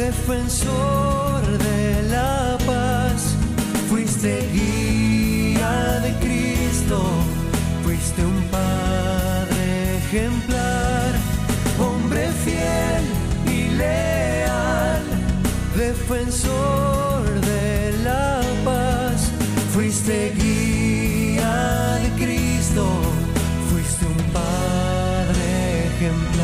defensor de la paz, fuiste guía de Cristo, fuiste un padre ejemplar, hombre fiel y leal, defensor de la paz, fuiste guía de Cristo, fuiste un padre ejemplar.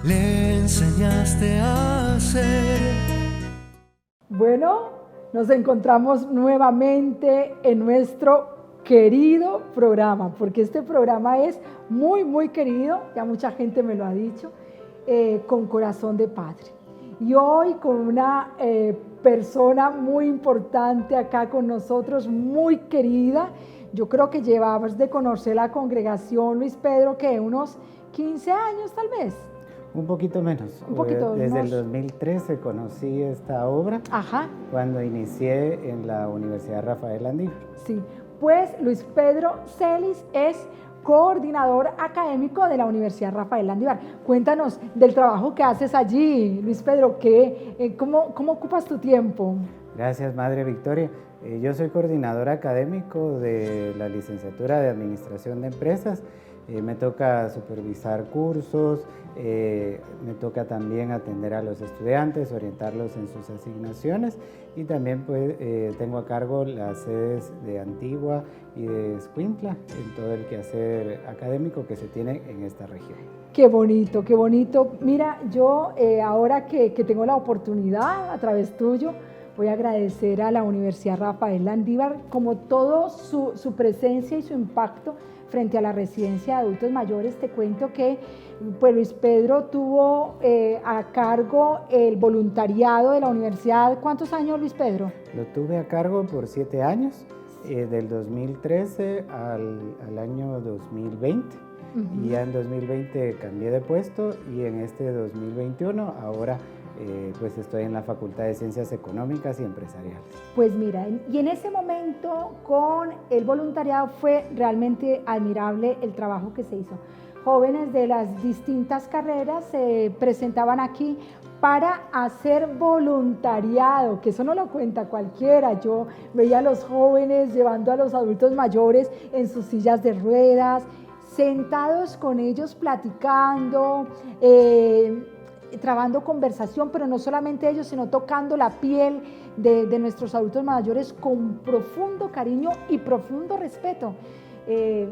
Le enseñaste a ser. Bueno, nos encontramos nuevamente en nuestro querido programa, porque este programa es muy, muy querido, ya mucha gente me lo ha dicho, con corazón de padre. Y hoy con una persona muy importante acá con nosotros, muy querida. Yo creo que llevamos de conocer la congregación, Luis Pedro, que unos 15 años tal vez. Un poquito menos. Un poquito, desde el 2013 conocí esta obra. Ajá. Cuando inicié en la Universidad Rafael Landívar. Sí, pues Luis Pedro Celis es coordinador académico de la Universidad Rafael Landívar. Cuéntanos del trabajo que haces allí, Luis Pedro, ¿cómo ocupas tu tiempo? Gracias, Madre Victoria. Yo soy coordinador académico de la licenciatura de Administración de Empresas. Me toca supervisar cursos, me toca también atender a los estudiantes, orientarlos en sus asignaciones y también pues, tengo a cargo las sedes de Antigua y de Escuintla en todo el quehacer académico que se tiene en esta región. Qué bonito, qué bonito. Mira, yo ahora que tengo la oportunidad a través tuyo, voy a agradecer a la Universidad Rafael Landívar como todo su presencia y su impacto frente a la residencia de adultos mayores. Te cuento que pues, Luis Pedro tuvo a cargo el voluntariado de la universidad. ¿Cuántos años, Luis Pedro? Lo tuve a cargo por 7 años, del 2013 al año 2020. Y ya en 2020 cambié de puesto y en este 2021 ahora pues estoy en la Facultad de Ciencias Económicas y Empresariales. Pues mira, y en ese momento con el voluntariado fue realmente admirable el trabajo que se hizo. Jóvenes de las distintas carreras se presentaban aquí para hacer voluntariado, que eso no lo cuenta cualquiera. Yo veía a los jóvenes llevando a los adultos mayores en sus sillas de ruedas, sentados con ellos platicando, trabando conversación, pero no solamente ellos, sino tocando la piel de nuestros adultos mayores con profundo cariño y profundo respeto.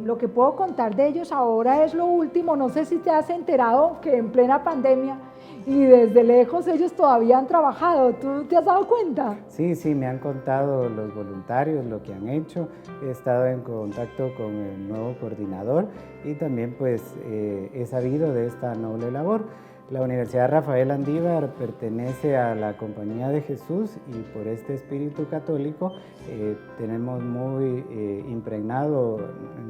Lo que puedo contar de ellos ahora es lo último. No sé si te has enterado que en plena pandemia y desde lejos ellos todavía han trabajado. ¿Tú te has dado cuenta? Sí, me han contado los voluntarios lo que han hecho. He estado en contacto con el nuevo coordinador y también pues he sabido de esta noble labor. La Universidad Rafael Landívar pertenece a la Compañía de Jesús y por este espíritu católico tenemos muy impregnado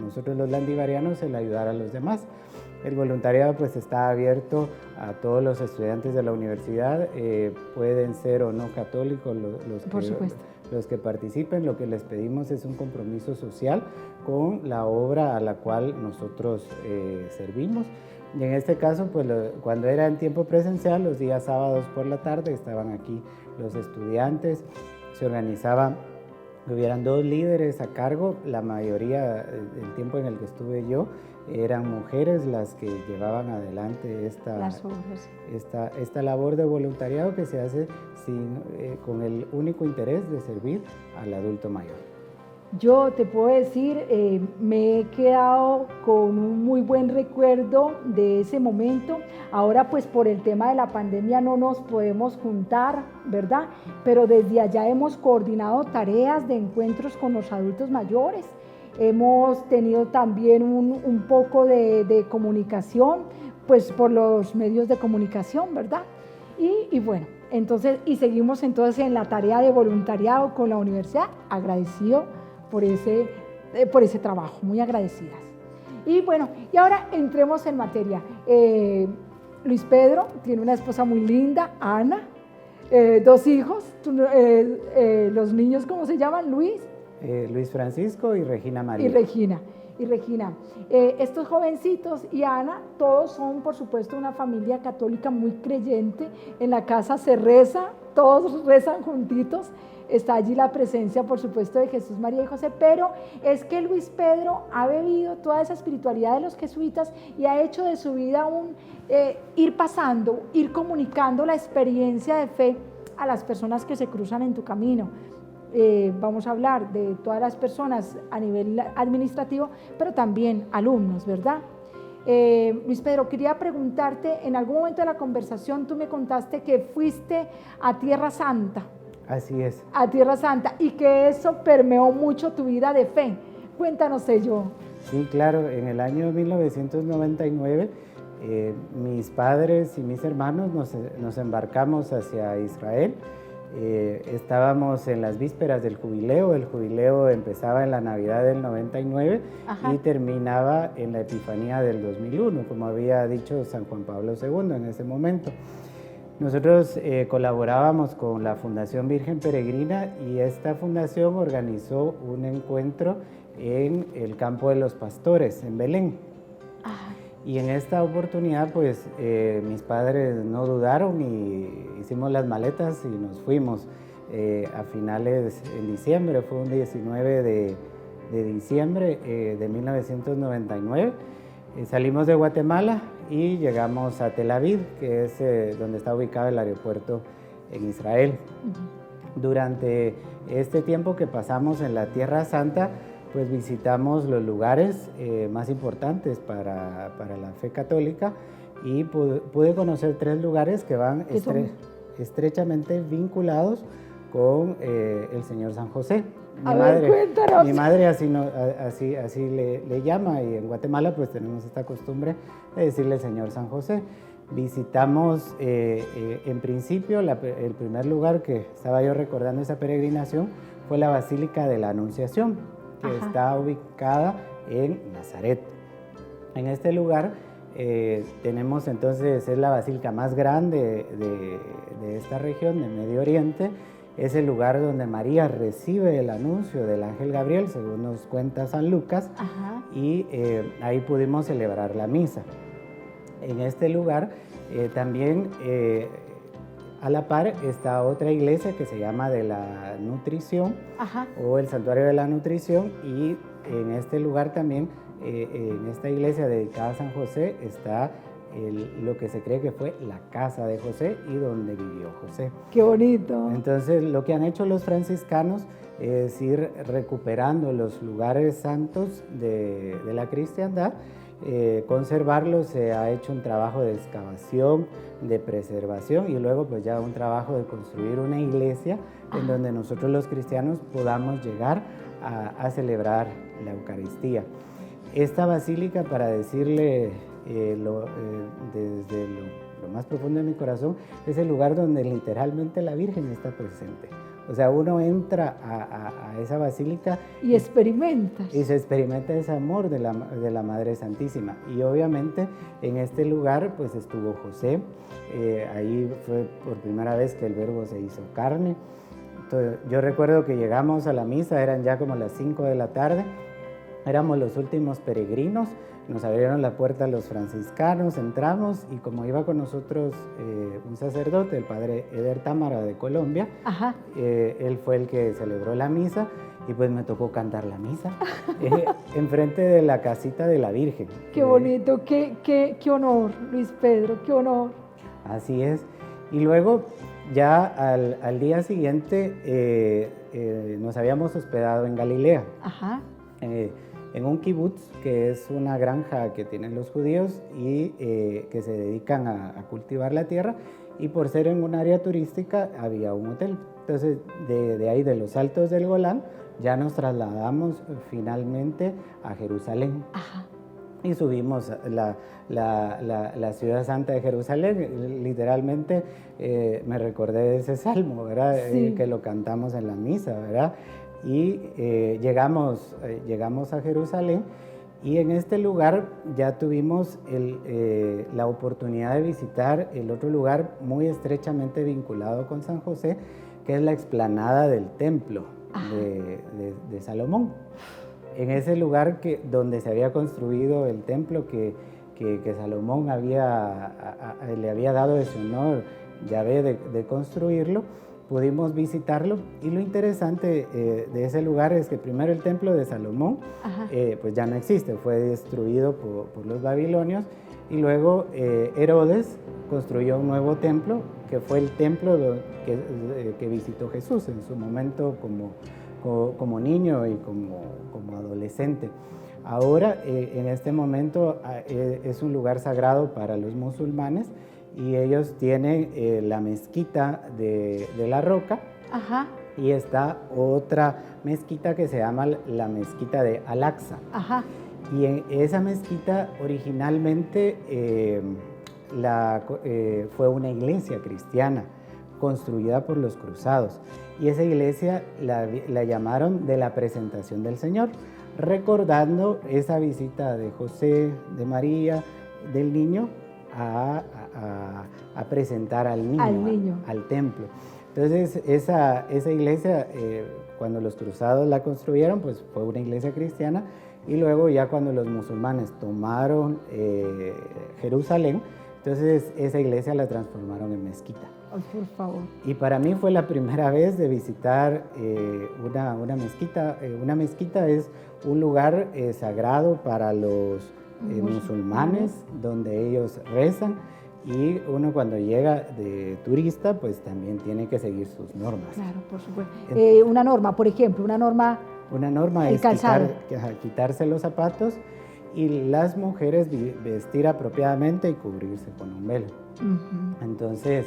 nosotros los landivarianos el ayudar a los demás. El voluntariado pues está abierto a todos los estudiantes de la universidad, pueden ser o no católicos los que participen. Lo que les pedimos es un compromiso social con la obra a la cual nosotros servimos. Y en este caso, pues cuando era en tiempo presencial, los días sábados por la tarde estaban aquí los estudiantes, se organizaba, hubieran 2 líderes a cargo, la mayoría del tiempo en el que estuve yo eran mujeres las que llevaban adelante esta labor de voluntariado que se hace con el único interés de servir al adulto mayor. Yo te puedo decir, me he quedado con un muy buen recuerdo de ese momento. Ahora pues por el tema de la pandemia no nos podemos juntar, ¿verdad? Pero desde allá hemos coordinado tareas de encuentros con los adultos mayores. Hemos tenido también un poco de comunicación, pues por los medios de comunicación, ¿verdad? Y bueno, entonces, y seguimos entonces en la tarea de voluntariado con la universidad, agradecido por ese trabajo, muy agradecidas. Y bueno, y ahora entremos en materia. Luis Pedro tiene una esposa muy linda, Ana. 2 hijos, los niños, ¿cómo se llaman? Luis. Luis Francisco y Regina María. Y Regina. Estos jovencitos y Ana, todos son, por supuesto, una familia católica muy creyente. En la casa se reza, todos rezan juntitos. Está allí la presencia, por supuesto, de Jesús, María y José, pero es que Luis Pedro ha bebido toda esa espiritualidad de los jesuitas y ha hecho de su vida ir pasando, ir comunicando la experiencia de fe a las personas que se cruzan en tu camino. Vamos a hablar de todas las personas a nivel administrativo, pero también alumnos, ¿verdad? Luis Pedro, quería preguntarte, en algún momento de la conversación tú me contaste que fuiste a Tierra Santa. Así es. A Tierra Santa, y que eso permeó mucho tu vida de fe. Cuéntanos ello. Sí, claro, en el año 1999 mis padres y mis hermanos nos embarcamos hacia Israel. Estábamos en las vísperas del jubileo. El jubileo empezaba en la Navidad del 99. Ajá. Y terminaba en la Epifanía del 2001, como había dicho San Juan Pablo II en ese momento. Nosotros colaborábamos con la Fundación Virgen Peregrina y esta fundación organizó un encuentro en el Campo de los Pastores, en Belén. Ajá. Y en esta oportunidad, pues, mis padres no dudaron y hicimos las maletas y nos fuimos a finales en diciembre. Fue un 19 de diciembre de 1999. Salimos de Guatemala y llegamos a Tel Aviv, que es donde está ubicado el aeropuerto en Israel. Uh-huh. Durante este tiempo que pasamos en la Tierra Santa, pues visitamos los lugares más importantes para la fe católica y pude conocer 3 lugares que van estrechamente vinculados con el Señor San José. Cuéntanos. Mi madre así le llama, y en Guatemala pues tenemos esta costumbre de decirle Señor San José. Visitamos en principio el primer lugar que estaba yo recordando esa peregrinación fue la Basílica de la Anunciación, que Ajá. está ubicada en Nazaret. En este lugar tenemos entonces, es la basílica más grande de esta región, de Medio Oriente. Es el lugar donde María recibe el anuncio del ángel Gabriel, según nos cuenta San Lucas. Ajá. Y ahí pudimos celebrar la misa. En este lugar también a la par está otra iglesia que se llama de la Nutrición. Ajá. O el Santuario de la Nutrición, y en este lugar también, en esta iglesia dedicada a San José, está lo que se cree que fue la casa de José y donde vivió José. ¡Qué bonito! Entonces, lo que han hecho los franciscanos es ir recuperando los lugares santos de la cristiandad, conservarlos. Se ha hecho un trabajo de excavación, de preservación, y luego pues ya un trabajo de construir una iglesia en donde nosotros los cristianos podamos llegar a celebrar la Eucaristía. Esta basílica, para decirle desde lo más profundo de mi corazón, es el lugar donde literalmente la Virgen está presente. O sea, uno entra a esa basílica y experimenta. Y se experimenta ese amor de la Madre Santísima. Y obviamente en este lugar pues estuvo José. Ahí fue por primera vez que el Verbo se hizo carne. Entonces, yo recuerdo que llegamos a la misa, eran ya como las 5 de la tarde. Éramos los últimos peregrinos, nos abrieron la puerta los franciscanos, entramos, y como iba con nosotros un sacerdote, el padre Eder Támara de Colombia, Ajá. Él fue el que celebró la misa, y pues me tocó cantar la misa enfrente de la casita de la Virgen. ¡Qué bonito! ¡Qué honor, Luis Pedro! ¡Qué honor! Así es. Y luego, ya al día siguiente, nos habíamos hospedado en Galilea. Ajá. En un kibutz, que es una granja que tienen los judíos y que se dedican a cultivar la tierra, y por ser en un área turística había un hotel. Entonces de ahí, de los Altos del Golán, ya nos trasladamos finalmente a Jerusalén. Ajá. Y subimos la ciudad santa de Jerusalén. Literalmente me recordé de ese salmo, ¿verdad? Sí. Que lo cantamos en la misa, ¿verdad? Y llegamos a Jerusalén, Y en este lugar ya tuvimos la oportunidad de visitar el otro lugar muy estrechamente vinculado con San José, que es la explanada del templo de Salomón. En ese lugar donde se había construido el templo que Salomón le había dado ese honor, Yahvé, de construirlo, pudimos visitarlo. Y lo interesante de ese lugar es que primero el templo de Salomón pues ya no existe, fue destruido por los babilonios, y luego Herodes construyó un nuevo templo, que fue el templo que visitó Jesús en su momento como niño y como adolescente. Ahora, en este momento, es un lugar sagrado para los musulmanes, y ellos tienen la mezquita de la Roca. Ajá. Y está otra mezquita que se llama la mezquita de Al-Aqsa. Ajá. Y en esa mezquita originalmente fue una iglesia cristiana construida por los cruzados, y esa iglesia la llamaron de la presentación del Señor, recordando esa visita de José, de María, del niño a presentar al niño. Al templo. Entonces esa iglesia, cuando los cruzados la construyeron, pues fue una iglesia cristiana, y luego ya cuando los musulmanes tomaron Jerusalén, entonces esa iglesia la transformaron en mezquita. Oh, por favor. Y para mí fue la primera vez de visitar una mezquita. Una mezquita es un lugar sagrado para los musulmanes, donde ellos rezan, y uno cuando llega de turista pues también tiene que seguir sus normas. Claro, por supuesto. Una norma, por ejemplo, una norma es quitarse los zapatos, y las mujeres vestir apropiadamente y cubrirse con un velo. Entonces,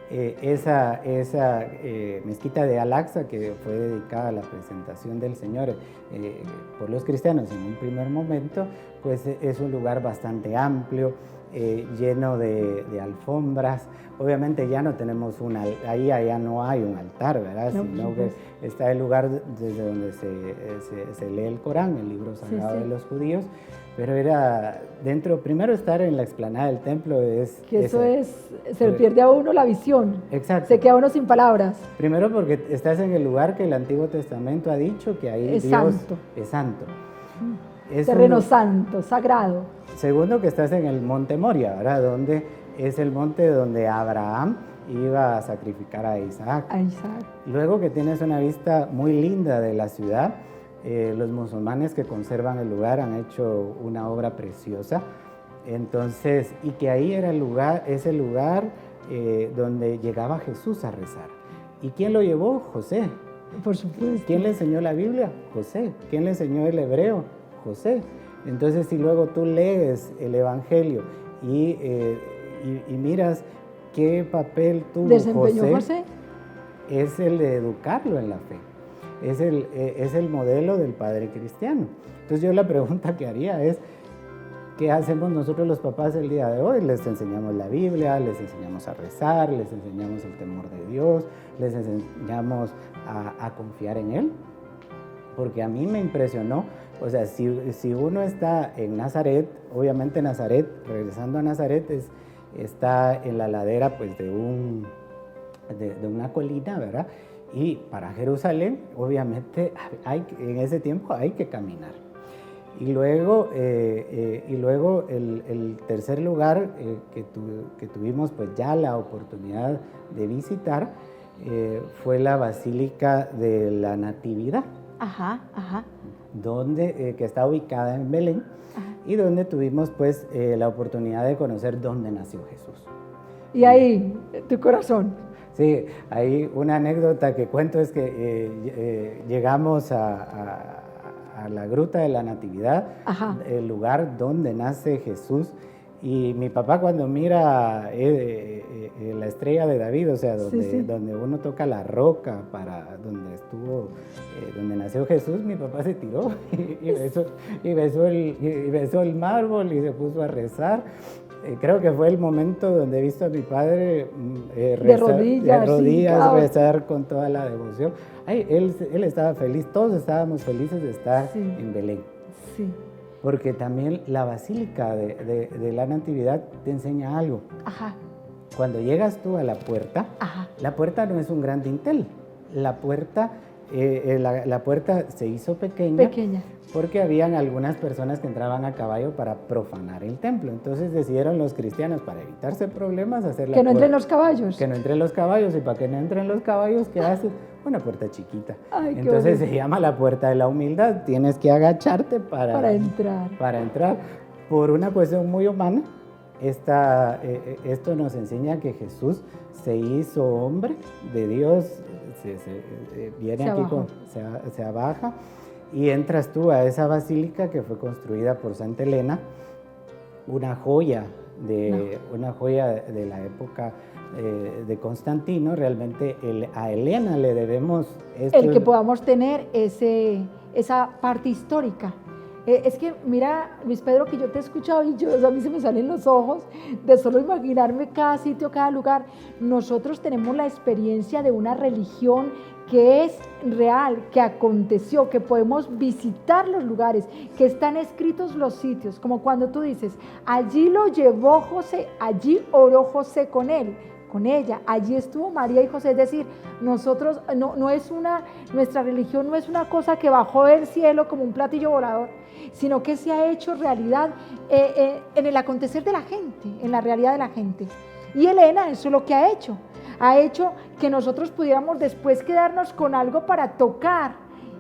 esa mezquita de Al-Aqsa, que fue dedicada a la presentación del Señor por los cristianos en un primer momento, pues es un lugar bastante amplio, lleno de alfombras. Obviamente ya no tenemos allá no hay un altar, ¿verdad? No, sino que está el lugar desde donde se lee el Corán, el libro sagrado de los judíos. Pero era primero estar en la explanada del templo se le pierde a uno la visión. Exacto. Se queda uno sin palabras. Primero porque estás en el lugar que el Antiguo Testamento ha dicho que ahí es Dios santo. Es santo. Terreno santo, sagrado. Segundo, que estás en el monte Moria, ¿verdad? Donde es el monte donde Abraham iba a sacrificar a Isaac. Luego que tienes una vista muy linda de la ciudad. Los musulmanes que conservan el lugar han hecho una obra preciosa. Entonces, y que ahí era ese lugar donde llegaba Jesús a rezar. ¿Y quién lo llevó? José. Por supuesto. ¿Quién le enseñó la Biblia? José. ¿Quién le enseñó el hebreo? José. Entonces, si luego tú lees el Evangelio y miras qué papel tuvo José, es el de educarlo en la fe. Es el modelo del padre cristiano. Entonces yo la pregunta que haría es, ¿qué hacemos nosotros los papás el día de hoy? Les enseñamos la Biblia, les enseñamos a rezar, les enseñamos el temor de Dios, les enseñamos a confiar en Él. Porque a mí me impresionó, o sea, si uno está en Nazaret, obviamente Nazaret, regresando a Nazaret, está en la ladera pues de una colina, ¿verdad? Y para Jerusalén, obviamente, en ese tiempo hay que caminar. Y luego el tercer lugar que tuvimos pues ya la oportunidad de visitar fue la Basílica de la Natividad. Que está ubicada en Belén. Y donde tuvimos pues la oportunidad de conocer dónde nació Jesús. Y ahí, tu corazón. Sí, hay una anécdota que cuento, es que llegamos a la Gruta de la Natividad, el lugar donde nace Jesús, y mi papá cuando mira la estrella de David, o sea, donde uno toca la roca para donde nació Jesús, mi papá se tiró y besó el mármol y se puso a rezar. Creo que fue el momento donde he visto a mi padre de rodillas rezar con toda la devoción. Él estaba feliz, todos estábamos felices de estar en Belén. Sí. porque también la Basílica de la Natividad te enseña algo. Ajá. Cuando llegas tú a la puerta, la puerta no es un gran dintel. La puerta se hizo pequeña porque habían algunas personas que entraban a caballo para profanar el templo. Entonces decidieron los cristianos, para evitarse problemas, hacer la puerta. Que no entren los caballos. Que no entren los caballos. Y para que no entren los caballos, ¿qué haces? Una puerta chiquita. Ay, entonces se llama la puerta de la humildad. Tienes que agacharte para entrar. Por una cuestión muy humana. Esto nos enseña que Jesús se hizo hombre de Dios, se abaja y entras tú a esa basílica que fue construida por Santa Elena, una joya de la época de Constantino. Realmente a Elena le debemos el que podamos tener esa parte histórica. Es que, mira, Luis Pedro, que yo te he escuchado y a mí se me salen los ojos de solo imaginarme cada sitio, cada lugar. Nosotros tenemos la experiencia de una religión que es real, que aconteció, que podemos visitar los lugares, que están escritos los sitios, como cuando tú dices, allí lo llevó José, allí oró José con él, con ella, allí estuvo María y José. Es decir, nosotros, nuestra religión no es una cosa que bajó del cielo como un platillo volador, sino que se ha hecho realidad en el acontecer de la gente, en la realidad de la gente. Y Elena, eso es lo que ha hecho que nosotros pudiéramos después quedarnos con algo para tocar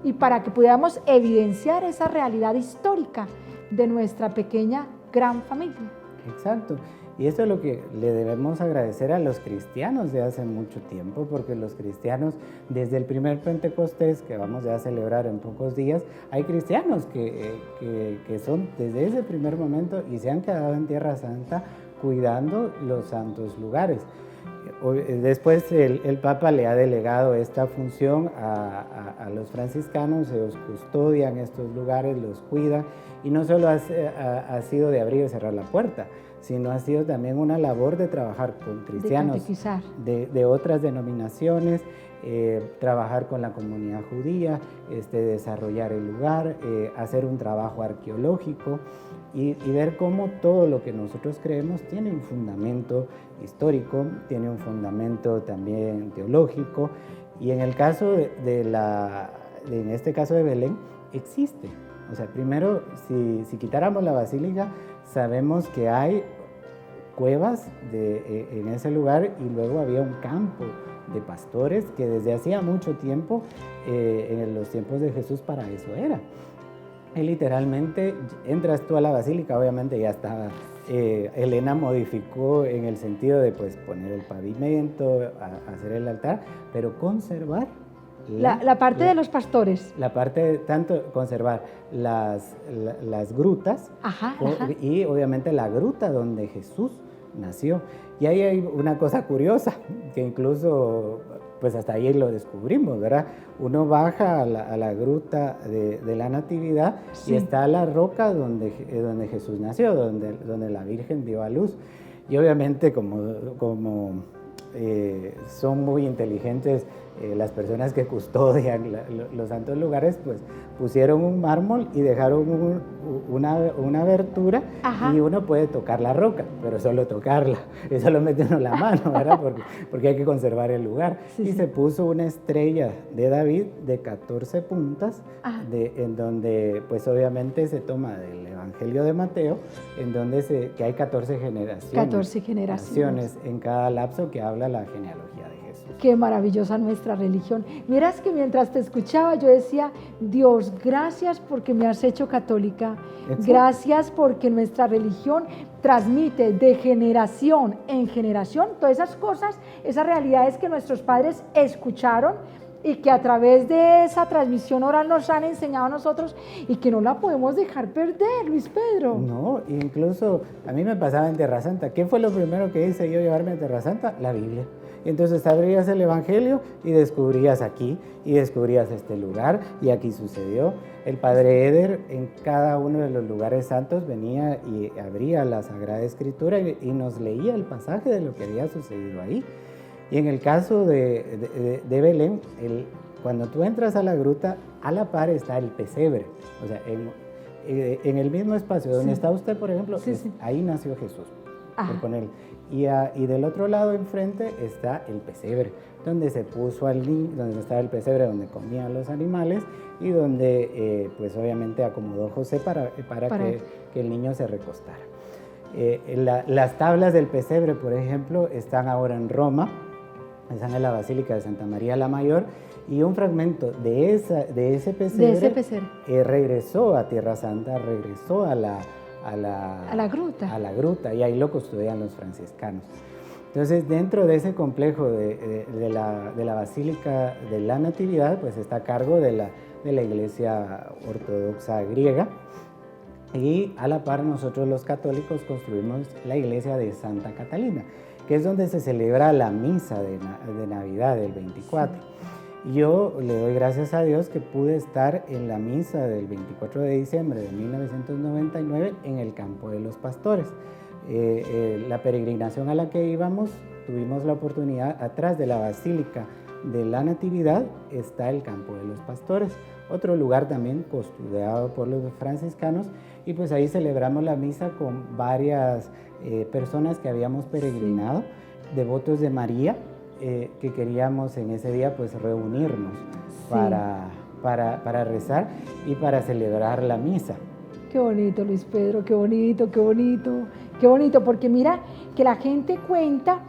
y para que pudiéramos evidenciar esa realidad histórica de nuestra pequeña gran familia. Exacto. Y eso es lo que le debemos agradecer a los cristianos de hace mucho tiempo, porque los cristianos, desde el primer Pentecostés, que vamos ya a celebrar en pocos días, hay cristianos que son desde ese primer momento y se han quedado en Tierra Santa cuidando los santos lugares. Después el Papa le ha delegado esta función a los franciscanos. Ellos custodian estos lugares, los cuidan, y no solo ha sido de abrir y cerrar la puerta, sino ha sido también una labor de trabajar con cristianos de otras denominaciones, trabajar con la comunidad judía, desarrollar el lugar, hacer un trabajo arqueológico y ver cómo todo lo que nosotros creemos tiene un fundamento histórico, tiene un fundamento también teológico, y en el caso en este caso de Belén, existe. O sea, primero, si quitáramos la basílica, sabemos que hay cuevas en ese lugar, y luego había un campo de pastores que desde hacía mucho tiempo, en los tiempos de Jesús, para eso era. Y literalmente entras tú a la basílica, obviamente ya estaba, Elena modificó en el sentido de poner el pavimento, hacer el altar, pero conservar la parte de los pastores. La parte, tanto conservar las grutas, y obviamente la gruta donde Jesús nació. Y ahí hay una cosa curiosa, que incluso hasta ahí lo descubrimos, ¿verdad? Uno baja a la gruta de la Natividad, sí, y está la roca donde Jesús nació, donde la Virgen dio a luz. Y obviamente como son muy inteligentes las personas que custodian los santos lugares, pusieron un mármol y dejaron una abertura, y uno puede tocar la roca, pero solo tocarla, y solo mete uno la mano, ¿verdad? Porque hay que conservar el lugar. Sí, y se puso una estrella de David de 14 puntas, en donde obviamente se toma del Evangelio de Mateo, en donde que hay 14 generaciones. 14 generaciones en cada lapso, que habla la genealogía de Jesús. Qué maravillosa nuestra religión. Miras que mientras te escuchaba yo decía, Dios, gracias porque me has hecho católica. Exacto. Gracias porque nuestra religión transmite de generación en generación todas esas cosas, esas realidades que nuestros padres escucharon y que a través de esa transmisión oral nos han enseñado a nosotros, y que no la podemos dejar perder, Luis Pedro. No, incluso a mí me pasaba en Tierra Santa. ¿Qué fue lo primero que hice yo llevarme a Tierra Santa? La Biblia. Entonces abrías el Evangelio y descubrías aquí, y descubrías este lugar, y aquí sucedió. El Padre Eder en cada uno de los lugares santos venía y abría la Sagrada Escritura y nos leía el pasaje de lo que había sucedido ahí. Y en el caso de Belén, cuando tú entras a la gruta, a la par está el pesebre. O sea, en el mismo espacio donde está usted, por ejemplo, Sí. ahí nació Jesús, Ajá. por ponerle. Y del otro lado enfrente está el pesebre, donde se puso al niño, donde estaba el pesebre, donde comían los animales y donde pues obviamente acomodó José para que el niño se recostara. Las tablas del pesebre, por ejemplo, están ahora en Roma, están en la Basílica de Santa María la Mayor, y un fragmento de ese pesebre, regresó a Tierra Santa, regresó a la gruta, y ahí lo custodian los franciscanos. Entonces, dentro de ese complejo de la Basílica de la Natividad, pues está a cargo de la Iglesia Ortodoxa griega, y a la par nosotros los católicos construimos la Iglesia de Santa Catalina, que es donde se celebra la misa de Navidad del 24. Yo le doy gracias a Dios que pude estar en la misa del 24 de diciembre de 1999 en el Campo de los Pastores. La peregrinación a la que íbamos, tuvimos la oportunidad, atrás de la Basílica de la Natividad está el Campo de los Pastores, otro lugar también custodiado por los franciscanos, y pues ahí celebramos la misa con varias personas que habíamos peregrinado, devotos de María, que queríamos en ese día pues reunirnos para rezar y para celebrar la misa. Qué bonito, Luis Pedro, qué bonito, qué bonito, qué bonito, porque mira que la gente cuenta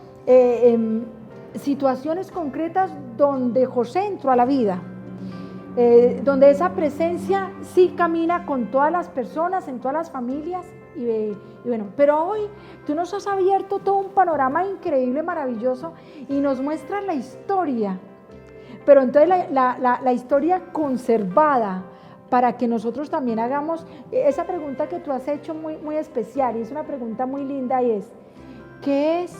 situaciones concretas donde José entró a la vida, donde esa presencia sí camina con todas las personas, en todas las familias, y bueno, pero hoy tú nos has abierto todo un panorama increíble, maravilloso, y nos muestras la historia, pero entonces la historia conservada, para que nosotros también hagamos esa pregunta que tú has hecho muy, muy especial, y es una pregunta muy linda, y es, ¿qué es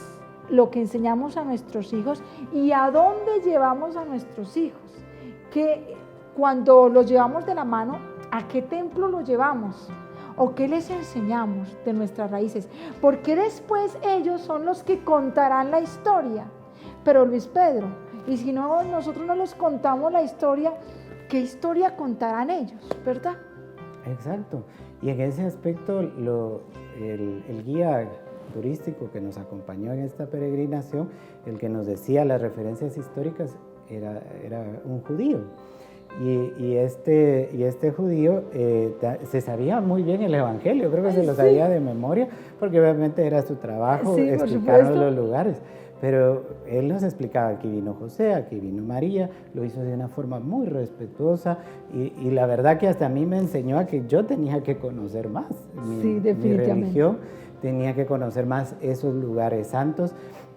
lo que enseñamos a nuestros hijos y a dónde llevamos a nuestros hijos? Que cuando los llevamos de la mano, ¿a qué templo los llevamos? ¿O qué les enseñamos de nuestras raíces? Porque después ellos son los que contarán la historia. Pero Luis Pedro, y si no, nosotros no les contamos la historia, ¿qué historia contarán ellos, verdad? Exacto. Y en ese aspecto, el guía turístico que nos acompañó en esta peregrinación, el que nos decía las referencias históricas, era un judío. Y este judío se sabía muy bien el Evangelio, creo que se lo sabía de memoria, porque obviamente era su trabajo explicarnos los lugares. Pero él nos explicaba, aquí vino José, aquí vino María, lo hizo de una forma muy respetuosa, y la verdad que hasta a mí me enseñó a que yo tenía que conocer más mi religión, tenía que conocer más esos lugares santos.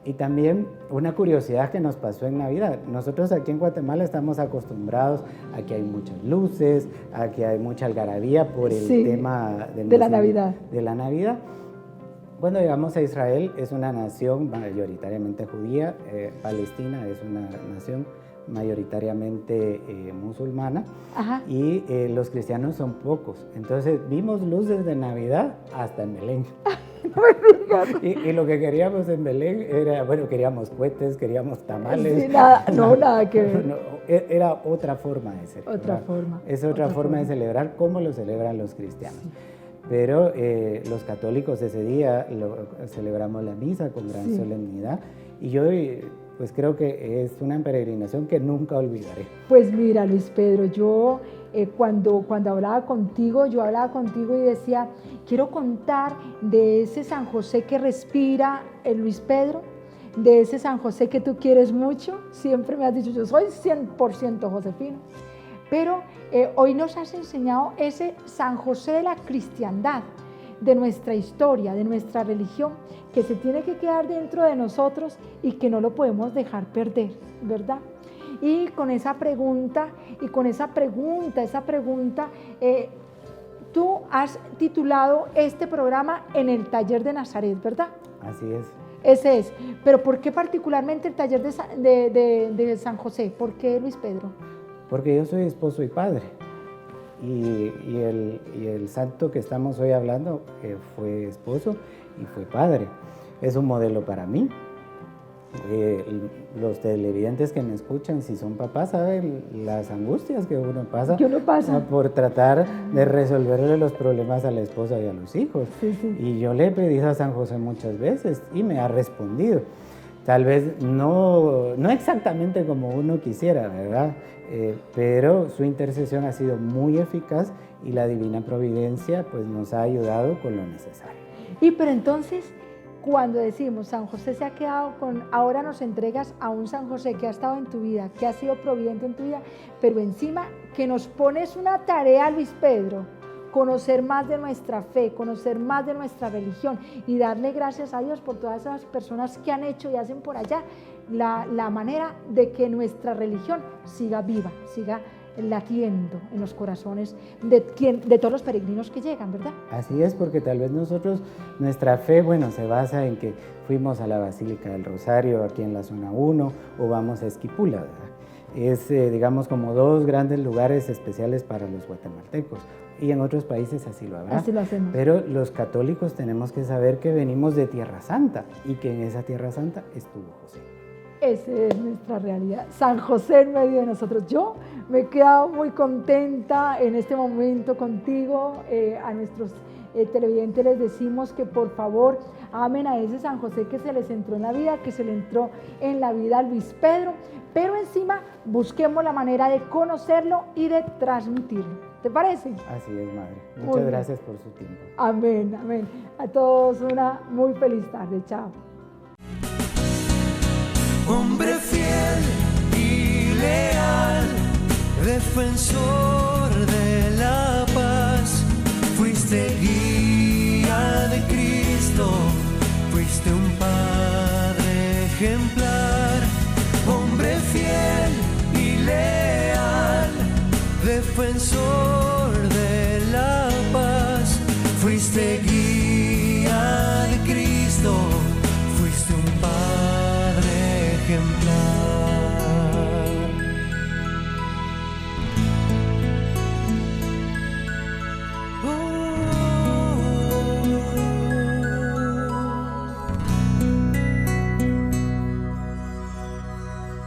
Y también una curiosidad que nos pasó en Navidad. Nosotros aquí en Guatemala estamos acostumbrados a que hay muchas luces, a que hay mucha algarabía por el tema de la Navidad. Cuando llegamos a Israel, es una nación mayoritariamente judía, Palestina es una nación mayoritariamente musulmana. Ajá. Y los cristianos son pocos. Entonces vimos luces de Navidad hasta en Belén. Y lo que queríamos en Belén era, bueno, queríamos cohetes, queríamos tamales. Sí, nada que ver. No, era otra forma de celebrar. Es otra forma de celebrar, como lo celebran los cristianos. Sí. Pero los católicos ese día celebramos la misa con gran solemnidad, y yo pues creo que es una peregrinación que nunca olvidaré. Pues mira, Luis Pedro, yo cuando hablaba contigo, y decía, quiero contar de ese San José que respira el Luis Pedro, de ese San José que tú quieres mucho. Siempre me has dicho, yo soy 100% josefino. Pero hoy nos has enseñado ese San José de la cristiandad, de nuestra historia, de nuestra religión, que se tiene que quedar dentro de nosotros y que no lo podemos dejar perder, ¿verdad? Y con esa pregunta, tú has titulado este programa En el Taller de Nazaret, ¿verdad? Así es. Ese es. Pero ¿por qué particularmente el Taller de San José? ¿Por qué, Luis Pedro? Porque yo soy esposo y padre, y el santo que estamos hoy hablando fue esposo y fue padre. Es un modelo para mí. Los televidentes que me escuchan, si son papás, saben las angustias que uno pasa, por tratar de resolverle los problemas a la esposa y a los hijos. Sí, sí. Y yo le he pedido a San José muchas veces y me ha respondido. Tal vez no exactamente como uno quisiera, ¿verdad? Pero su intercesión ha sido muy eficaz y la Divina Providencia pues, nos ha ayudado con lo necesario. Y pero entonces, cuando decimos San José se ha quedado con, ahora nos entregas a un San José que ha estado en tu vida, que ha sido providente en tu vida, pero encima que nos pones una tarea, Luis Pedro, conocer más de nuestra fe, conocer más de nuestra religión y darle gracias a Dios por todas esas personas que han hecho y hacen por allá la manera de que nuestra religión siga viva, siga latiendo en los corazones de todos los peregrinos que llegan, ¿verdad? Así es, porque tal vez nosotros, nuestra fe, bueno, se basa en que fuimos a la Basílica del Rosario aquí en la zona 1 o vamos a Esquipula, ¿verdad? Es, digamos, como dos grandes lugares especiales para los guatemaltecos y en otros países así lo habrá. Así lo hacemos. Pero los católicos tenemos que saber que venimos de Tierra Santa y que en esa Tierra Santa estuvo José. Esa es nuestra realidad, San José en medio de nosotros. Yo me he quedado muy contenta en este momento contigo. A nuestros televidentes les decimos que por favor amen a ese San José que se les entró en la vida, que se le entró en la vida a Luis Pedro, pero encima busquemos la manera de conocerlo y de transmitirlo. ¿Te parece? Así es, Madre. Muchas gracias por su tiempo. Amén, amén. A todos una muy feliz tarde. Chao. Hombre fiel y leal, defensor de la paz, fuiste guía de Cristo, fuiste un padre ejemplar. Hombre fiel y leal, defensor de la paz, fuiste guía de Cristo, fuiste un padre ejemplar.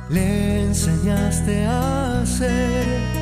Le enseñaste a ser